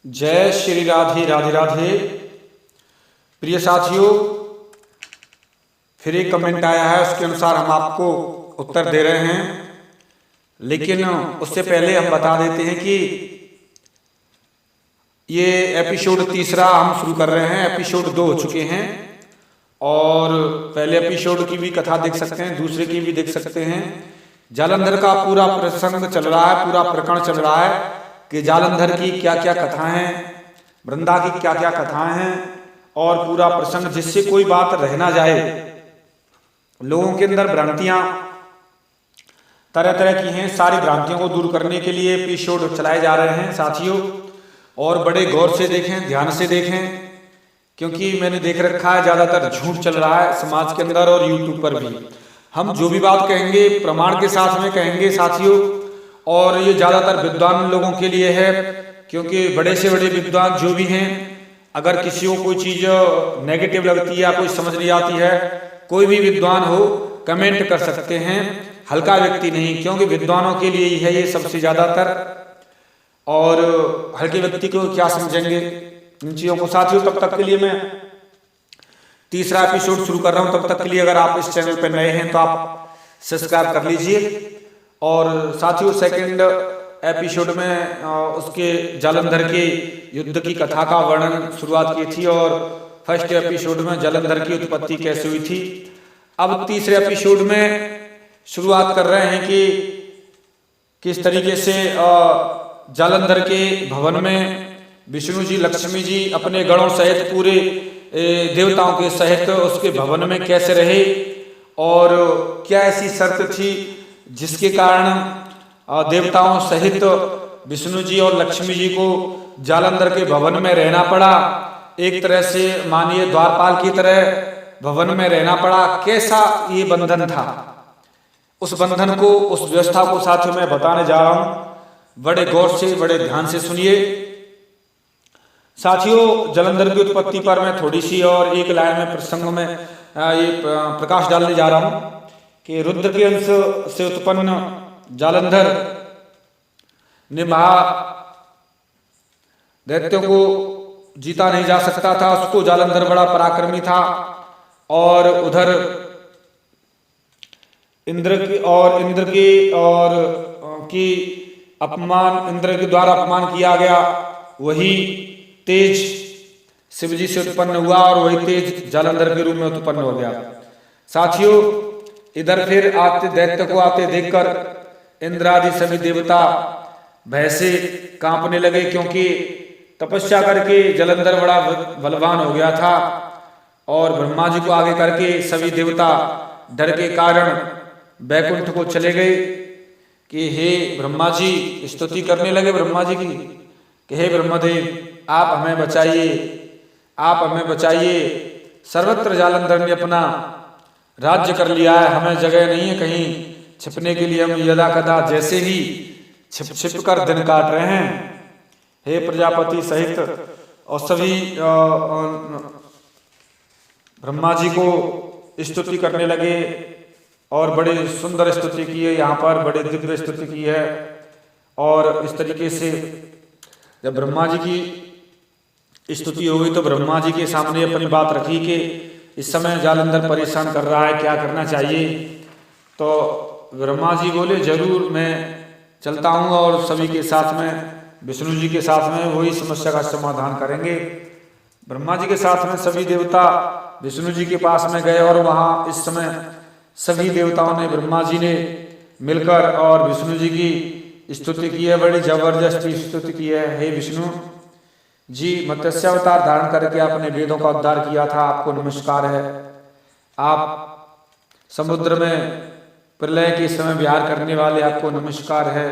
जय श्री राधे राधे राधे। प्रिय साथियों, फिर एक कमेंट आया है, उसके अनुसार हम आपको उत्तर दे रहे हैं। लेकिन उससे पहले हम बता देते हैं कि ये एपिसोड तीसरा हम शुरू कर रहे हैं। एपिसोड 2 हो चुके हैं और पहले एपिसोड की भी कथा देख सकते हैं, दूसरे की भी देख सकते हैं। जालंधर का पूरा प्रसंग चल रहा है, पूरा प्रकरण चल रहा है कि जालंधर की क्या क्या कथाएं हैं, वृंदा की क्या क्या कथाएं हैं और पूरा प्रसंग, जिससे कोई बात रह ना जाए। लोगों के अंदर भ्रांतियां तरह तरह की हैं, सारी भ्रांतियों को दूर करने के लिए एपिसोड चलाए जा रहे हैं साथियों। और बड़े गौर से देखें, ध्यान से देखें, क्योंकि मैंने देख रखा है ज्यादातर झूठ चल रहा है समाज के अंदर और यूट्यूब पर भी। हम जो भी बात कहेंगे प्रमाण के साथ में कहेंगे साथियों, और ये ज्यादातर विद्वान लोगों के लिए है, क्योंकि बड़े से बड़े विद्वान जो भी हैं, अगर किसी को कोई चीज नेगेटिव लगती है या कोई समझ नहीं आती है, कोई भी विद्वान हो कमेंट कर सकते हैं, हल्का व्यक्ति नहीं, क्योंकि विद्वानों के लिए ही है ये सबसे ज्यादातर। और हल्के व्यक्ति को क्या समझेंगे इन चीजों को साथियों। तब तक के लिए मैं तीसरा एपिसोड शुरू कर रहा हूं। तब तक के लिए अगर आप इस चैनल पर नए हैं तो आप सब्सक्राइब कर लीजिए। और साथियों, सेकंड एपिसोड में उसके जालंधर के युद्ध की कथा का वर्णन शुरुआत की थी और फर्स्ट एपिसोड में जालंधर की उत्पत्ति कैसे हुई थी। अब तीसरे एपिसोड में शुरुआत कर रहे हैं कि किस तरीके से जालंधर के भवन में विष्णु जी, लक्ष्मी जी अपने गणों सहित पूरे देवताओं के सहित उसके भवन में कैसे रहे, और क्या ऐसी शर्त थी जिसके कारण देवताओं सहित विष्णु जी और लक्ष्मी जी को जालंधर के भवन में रहना पड़ा। एक तरह से मानिए द्वारपाल की तरह भवन में रहना पड़ा। कैसा ये बंधन था, उस बंधन को, उस व्यवस्था को साथियों मैं बताने जा रहा हूं। बड़े गौर से, बड़े ध्यान से सुनिए साथियों। जालंधर की उत्पत्ति पर मैं थोड़ी सी और एक लाइन में प्रसंग में ये प्रकाश डालने जा रहा हूं कि रुद्र के अंश से उत्पन्न जालंधर ने महा दैत्यों को जीता नहीं जा सकता था। उसको जालंधर बड़ा पराक्रमी था और उधर इंद्र के द्वारा अपमान किया गया। वही तेज शिवजी से उत्पन्न हुआ और वही तेज जालंधर के रूप में उत्पन्न हो गया साथियों। इधर फिर आते दैत्य को आते देखकर इंद्र आदि सभी देवता भय से कांपने लगे, क्योंकि तपस्या करके जालंधर बड़ा बलवान हो गया था। और ब्रह्मा जी को आगे करके सभी देवता डर के कारण बैकुंठ को चले गए कि हे ब्रह्मा जी, स्तुति करने लगे ब्रह्मा जी की कि हे ब्रह्मदेव, आप हमें बचाइए, आप हमें बचाइए। सर्वत्र जालंधर ने अपना राज्य कर लिया है, हमें जगह नहीं है कहीं छिपने के लिए। हम यदा कदा जैसे ही छिप कर दिन काट रहे हैं। हे प्रजापति सहित और सभी ब्रह्मा जी को स्तुति करने लगे और बड़े सुंदर स्तुति की है, यहाँ पर बड़े दिव्य स्तुति की है। और इस तरीके से जब ब्रह्मा जी की स्तुति हो गई तो ब्रह्मा जी के सामने अपनी बात रखी कि इस समय जालंधर परेशान कर रहा है, क्या करना चाहिए। तो ब्रह्मा जी बोले जरूर मैं चलता हूँ और सभी के साथ में, विष्णु जी के साथ में वही समस्या का समाधान करेंगे। ब्रह्मा जी के साथ में सभी देवता विष्णु जी के पास में गए और वहां इस समय सभी देवताओं ने, ब्रह्मा जी ने मिलकर और विष्णु जी की स्तुति की है, बड़ी जबरदस्त स्तुति की है। हे विष्णु जी, मत्स्य अवतार धारण करके आपने वेदों का उद्धार किया था, आपको नमस्कार है। आप समुद्र में प्रलय के समय विहार करने वाले, आपको नमस्कार है।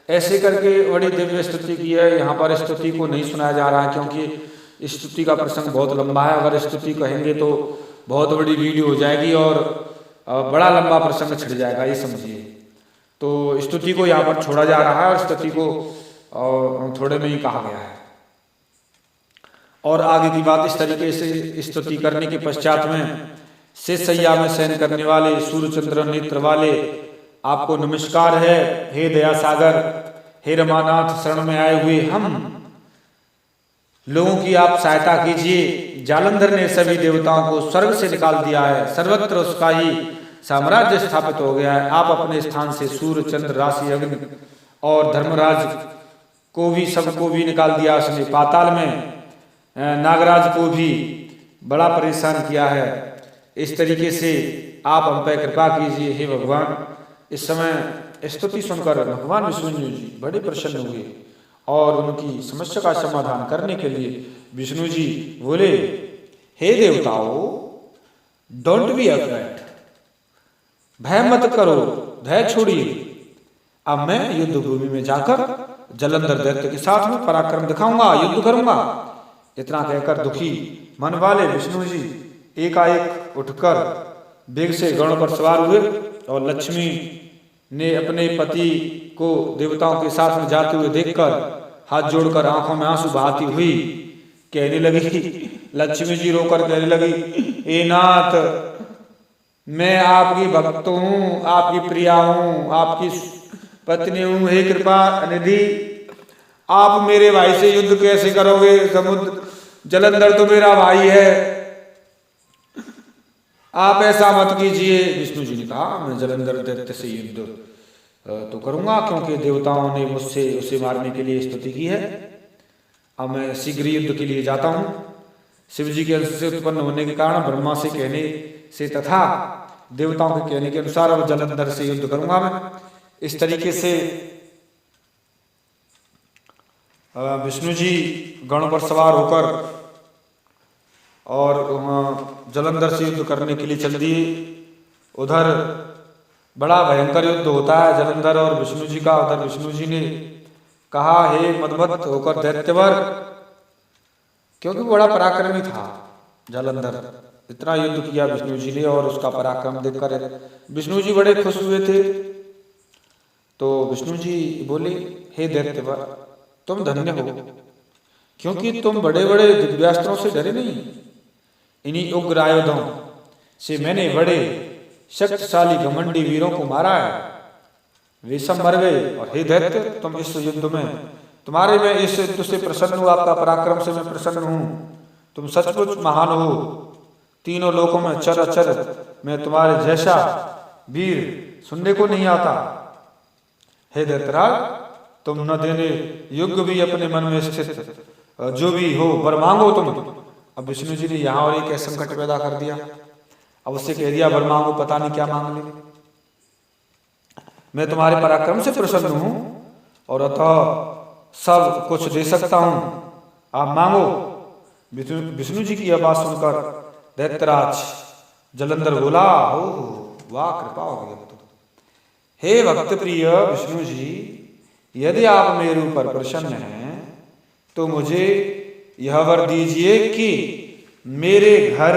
ऐसे करके बड़ी दिव्य स्तुति की है। यहाँ पर स्तुति को नहीं सुनाया जा रहा है, क्योंकि स्तुति का प्रसंग बहुत लंबा है। अगर स्तुति कहेंगे तो बहुत बड़ी वीडियो हो जाएगी और बड़ा लंबा प्रसंग छिड़ जाएगा, ये समझिए। तो स्तुति को यहाँ पर छोड़ा जा रहा है और स्तुति को थोड़े में ही कहा गया है। और आगे की बात इस तरीके से स्तुति करने के पश्चात में शेषशय्या में शयन करने वाले सूर्यचंद्र नेत्र वाले, आपको नमस्कार है। हे दया सागर, हे रमानाथ, शरण में आए हुए हम लोगों की आप सहायता कीजिए। जालंधर ने सभी देवताओं को स्वर्ग से निकाल दिया है, सर्वत्र उसका ही साम्राज्य स्थापित हो गया है। आप अपने स्थान से सूर्य, चंद्र, राशि, अग्नि और धर्मराज को भी, सबको भी निकाल दिया उसने। पाताल में नागराज को भी बड़ा परेशान किया है। इस तरीके से आप हम पे कृपा कीजिए हे भगवान। इस समय स्तुति सुनकर भगवान विष्णु जी बड़े प्रसन्न हुए और उनकी समस्या का समाधान करने के लिए विष्णु जी बोले, हे देवताओं, डोंट बी अफ्रेड, भय मत करो, भय छोड़िए। अब मैं युद्ध भूमि में जाकर जलंधर दैत्य के साथ में पराक्रम दिखाऊंगा, युद्ध करूंगा। इतना कहकर दुखी मन वाले विष्णु जी एकाएक उठकर वेग से गरुड़ पर सवार हुए और लक्ष्मी ने अपने पति को देवताओं के साथ में जाते हुए देखकर हाथ जोड़कर आंखों में आंसू बहाती हुई कहने लगी, लक्ष्मी जी रोकर कहने लगी, ए नाथ, मैं आपकी भक्त हूँ, आपकी प्रिया हूँ, आपकी पत्नी हूँ, हे कृपा निधि, आप मेरे भाई से युद्ध कैसे करोगे? समुद्र जलंधर तो मेरा भाई है, आप ऐसा मत कीजिए। विष्णु जी ने कहा, मैं जलंधर दैत्य से युद्ध तो करूंगा, क्योंकि देवताओं ने मुझसे उसे मारने के लिए स्तुति की है। अब मैं शीघ्र युद्ध के लिए जाता हूं। शिव जी के अंश से उत्पन्न होने के कारण ब्रह्मा से कहने से तथा देवताओं के कहने के अनुसार अब जलंधर से युद्ध करूंगा मैं। इस तरीके से विष्णु जी गण पर सवार होकर और जलंधर से युद्ध करने के लिए चल दिए। उधर बड़ा भयंकर युद्ध होता है जलंधर और विष्णु जी का। उधर विष्णु जी ने कहा, हे मदमत्त होकर दैत्यवर, क्योंकि बड़ा पराक्रमी था जलंधर, इतना युद्ध किया विष्णु जी ने और उसका पराक्रम देखकर विष्णु जी बड़े खुश हुए थे। तो विष्णु जी बोले, हे दैत्यवर, तुम धन्य हो, क्योंकि तुम बड़े बड़े दिव्यास्त्रों से डरे नहीं। इन्हीं उग्र आयुधों से मैंने बड़े शक्तिशाली घमंडी वीरों को मारा है, वे सब मर गए। और हे दैत्य, तुम इस युद्ध में, तुम्हारे मैं इस युद्ध से प्रसन्न हूँ, आपका पराक्रम से मैं प्रसन्न हूँ, तुम सचमुच महान हो। तीनों लोकों में चर अचर में तुम्हारे जैसा वीर सुनने को नहीं आता। हे दैत्यराज, तुम न देने युग भी अपने मन में स्थित जो भी हो वर मांगो तुम। अब विष्णु जी ने यहाँ और एक संकट पैदा कर दिया। अब उससे कह दिया, वर मांगो, पता नहीं क्या मांग ले, मैं तुम्हारे पराक्रम से प्रसन्न हूं और अतः सब कुछ दे सकता हूं, आप मांगो। विष्णु जी की यह बात सुनकर दैत्यराज जलंधर बोला, हो वाह, कृपा हो गई अब तो। हे भक्त प्रिय विष्णु जी, यदि आप मेरे ऊपर प्रसन्न हैं तो मुझे यह वर दीजिए कि मेरे घर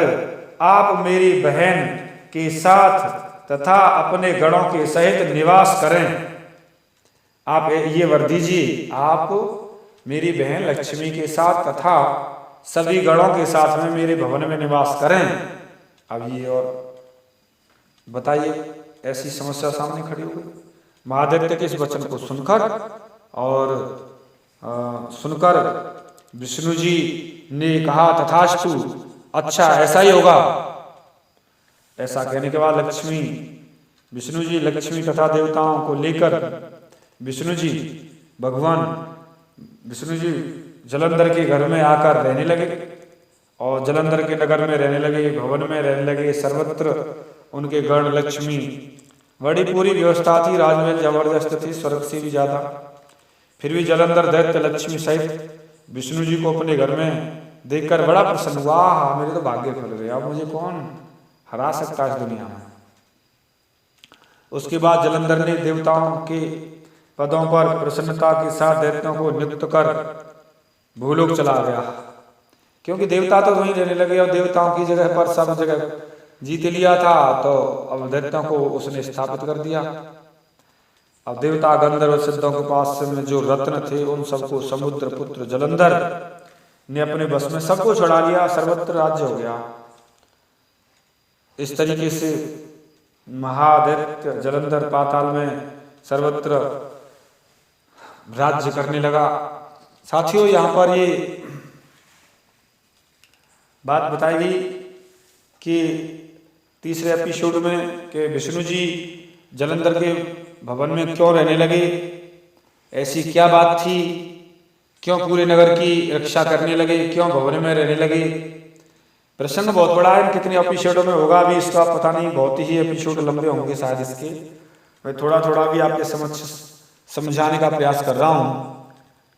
आप मेरी बहन के साथ तथा अपने गणों के सहित निवास करें। आप ये वर दीजिए, आप मेरी बहन लक्ष्मी के साथ तथा सभी गणों के साथ में मेरे भवन में निवास करें। अब ये और बताइए, ऐसी समस्या सामने खड़ी हो गई। महादैत्य के इस वचन को सुनकर और सुनकर विष्णु जी ने कहा, तथास्तु, अच्छा ऐसा ही होगा। ऐसा कहने के बाद विष्णु जी लक्ष्मी तथा देवताओं को लेकर विष्णु जी जलंधर के घर में आकर रहने लगे और जलंधर के नगर में रहने लगे, भवन में रहने लगे। सर्वत्र उनके गण लक्ष्मी, बड़ी पूरी व्यवस्था थी, राजमहल जबरदस्त थी, स्वर्ग से भी ज्यादा। फिर भी जलंधर दैत्य लक्ष्मी सहित विष्णु जी को अपने घर में देखकर बड़ा प्रसन्न हुआ। मेरे तो भाग्य खुल गए, अब मुझे कौन हरा सकता है इस दुनिया में। उसके बाद जलंधर ने देवताओं के पदों पर प्रसन्नता के साथ दैत्यों को नियुक्त कर भूलोक चला गया, क्योंकि देवता तो वहीं रहने लगे और देवताओं की जगह पर सब जगह जीत लिया था। तो अब दैत्यों को उसने स्थापित कर दिया। अब देवता गंधर्व सिद्धों के पास में जो रत्न थे उन सबको समुद्र पुत्र जलंधर ने अपने बस में सबको छुड़ा लिया, सर्वत्र राज्य हो गया। इस तरीके से महादैत्य जलंधर पाताल में सर्वत्र राज्य करने लगा। साथियों, यहाँ पर ये बात बताई गई कि तीसरे एपिसोड में कि विष्णु जी जालंधर के भवन में क्यों रहने लगे, ऐसी क्या बात थी, क्यों पूरे नगर की रक्षा करने लगे, क्यों भवन में रहने लगे। प्रसंग बहुत बड़ा है, कितने एपिसोडों में होगा अभी इसका पता नहीं, बहुत ही एपिसोड लंबे होंगे शायद इसके। मैं थोड़ा थोड़ा भी आपके समझ समझाने का प्रयास कर रहा हूँ,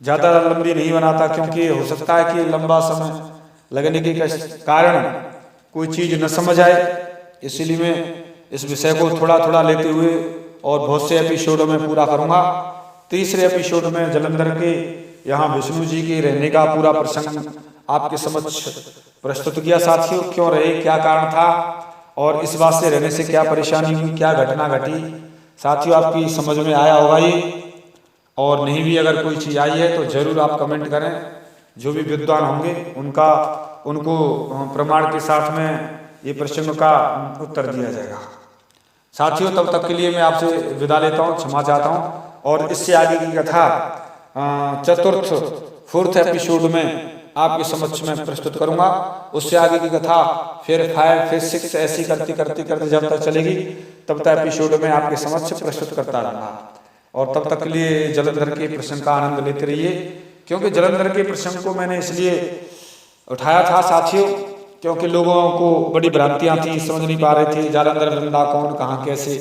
ज़्यादा लंबी नहीं बनाता, क्योंकि हो सकता है कि लंबा समय लगने के कारण कोई चीज़ न समझ आए, इसलिए मैं इस विषय को थोड़ा थोड़ा लेते हुए और बहुत से एपिसोडों में पूरा करूँगा। तीसरे एपिसोड में जालंधर के यहाँ विष्णु जी के रहने का पूरा प्रसंग आपके समक्ष प्रस्तुत किया साथियों, क्यों रहे, क्या कारण था और इस बात से रहने से क्या परेशानी हुई, क्या घटना घटी। साथियों आपकी समझ में आया होगा ये, और नहीं भी अगर कोई चीज़ आई है तो जरूर आप कमेंट करें, जो भी विद्वान होंगे उनको प्रमाण के साथ में ये प्रश्न का उत्तर दिया जाएगा। साथियों तब तक के लिए मैं आपसे विदा लेता हूँ, क्षमा चाहता हूँ, और इससे आगे की कथा फोर्थ एपिसोड में आपके समक्ष में प्रस्तुत करूंगा। उससे आगे की कथा फिर 5 फिर 6 ऐसी करते करते करते जब तक चलेगी तब तक एपिसोड में आपके समक्ष प्रस्तुत करता रहूंगा। और तब तक के लिए जालंधर के प्रसंग का आनंद लेते रहिए, क्योंकि जालंधर के प्रसंग को मैंने इसलिए उठाया था साथियों, क्योंकि लोगों को बड़ी भ्रांतियां थी, समझ नहीं पा रहे थे जालंधर वृंदा कौन, कहाँ, कैसे।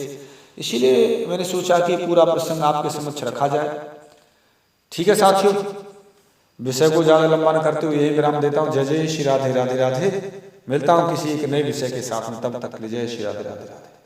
इसीलिए मैंने सोचा कि पूरा प्रसंग आपके समक्ष रखा जाए। ठीक है साथियों, विषय को ज़्यादा लंबा न करते हुए यही विराम देता हूँ। जय जय श्री राधे राधे राधे। मिलता हूँ किसी एक नए विषय के साथ में, तब तक जय श्री राधे राधे राधे।